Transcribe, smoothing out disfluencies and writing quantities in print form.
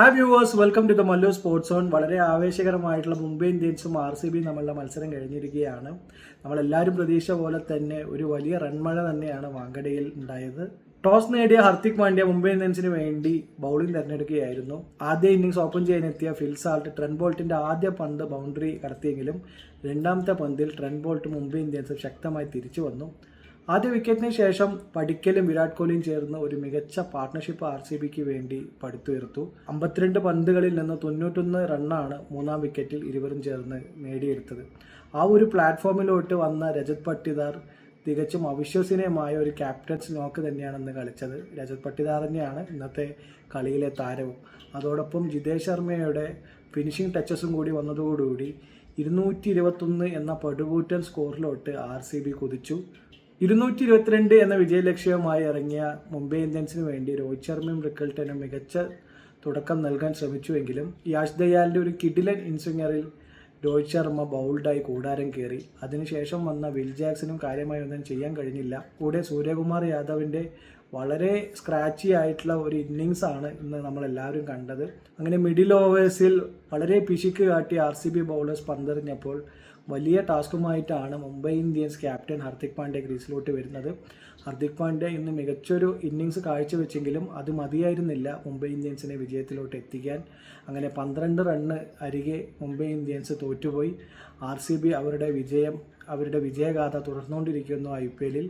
Hi viewers, welcome to the Mallu sports zone. വളരെ ആവേശകരമായിട്ടുള്ള മുംബൈ ഇന്ത്യൻസും RCB തമ്മിലുള്ള മത്സരം കഴിഞ്ഞിരിക്കുകയാണ്. നമ്മളെല്ലാവരും പ്രതീക്ഷ പോലെ തന്നെ ഒരു വലിയ റൺമഴ തന്നെയാണ് വാങ്കഡയിൽ ഉണ്ടായത്. ടോസ് നേടിയ ഹർദിക് പാണ്ഡ്യ മുംബൈ ഇന്ത്യൻസിന് വേണ്ടി ബൗളിംഗ് തിരഞ്ഞെടുക്കുകയായിരുന്നു. ആദ്യ ഇന്നിംഗ്സ് ഓപ്പൺ ചെയ്യാനെത്തിയ ഫിൽ സാൾട്ട് ട്രെന്റ് ബോൾട്ടിന്റെ ആദ്യ പന്ത് ബൗണ്ടറി കടത്തിയെങ്കിലും രണ്ടാമത്തെ പന്തിൽ ട്രെന്റ് ബോൾട്ട് മുംബൈ ഇന്ത്യൻസ് ശക്തമായി തിരിച്ചു വന്നു. ആദ്യ വിക്കറ്റിന് ശേഷം പടിക്കലും വിരാട് കോഹ്ലിയും ചേർന്ന് ഒരു മികച്ച പാർട്ട്ണർഷിപ്പ് RCBക്ക് വേണ്ടി പടുത്തുയർത്തു. 52 പന്തുകളിൽ നിന്ന് 91 റണ്ണാണ് മൂന്നാം വിക്കറ്റിൽ ഇരുവരും ചേർന്ന് നേടിയെടുത്തത്. ആ ഒരു പ്ലാറ്റ്ഫോമിലോട്ട് വന്ന രജത് പട്ടിദാർ തികച്ചും അവിശ്വസനീയമായ ഒരു ക്യാപ്റ്റൻസ് നോക്ക് തന്നെയാണ് ഇന്ന് കളിച്ചത്. രജത് പട്ടിദാർ തന്നെയാണ് ഇന്നത്തെ കളിയിലെ താരവും. അതോടൊപ്പം ജിതേഷ് ശർമ്മയുടെ ഫിനിഷിംഗ് ടച്ചസും കൂടി വന്നതോടുകൂടി 221 എന്ന പടുകൂറ്റൻ സ്കോറിലോട്ട് RCB കുതിച്ചു. 222 എന്ന വിജയലക്ഷ്യവുമായി ഇറങ്ങിയ മുംബൈ ഇന്ത്യൻസിന് വേണ്ടി രോഹിത് ശർമ്മയും റിക്കൽട്ടനും മികച്ച തുടക്കം നൽകാൻ ശ്രമിച്ചുവെങ്കിലും യാഷ് ദയാലിൻ്റെ ഒരു കിടിലൻ ഇൻസ്വിംഗറിൽ രോഹിത് ശർമ്മ ബൗൾഡായി കൂടാരം കയറി. അതിനുശേഷം വന്ന വിൽ ജാക്സനും കാര്യമായി ഒന്നും ചെയ്യാൻ കഴിഞ്ഞില്ല. കൂടെ സൂര്യകുമാർ യാദവിൻ്റെ വളരെ സ്ക്രാച്ചി ആയിട്ടുള്ള ഒരു ഇന്നിങ്സ് ആണ് ഇന്ന് നമ്മളെല്ലാവരും കണ്ടത്. അങ്ങനെ മിഡിൽ ഓവേഴ്സിൽ വളരെ പിശുക്ക് കാട്ടി RCB ബൗളേഴ്സ് പന്തെറിഞ്ഞപ്പോൾ വലിയ ടാസ്കുമായിട്ടാണ് മുംബൈ ഇന്ത്യൻസ് ക്യാപ്റ്റൻ ഹർദിക് പാണ്ഡ്യ ക്രീസിലോട്ട് വരുന്നത്. ഹർദിക് പാണ്ഡ്യ ഇന്ന് മികച്ചൊരു ഇന്നിങ്സ് കാഴ്ചവെച്ചെങ്കിലും അത് മതിയായിരുന്നില്ല മുംബൈ ഇന്ത്യൻസിനെ വിജയത്തിലോട്ട് എത്തിക്കാൻ. അങ്ങനെ 12 റണ്ണ് അരികെ മുംബൈ ഇന്ത്യൻസ് തോറ്റുപോയി. RCB അവരുടെ വിജയഗാഥ തുടർന്നുകൊണ്ടിരിക്കുന്നു IPL-ൽ.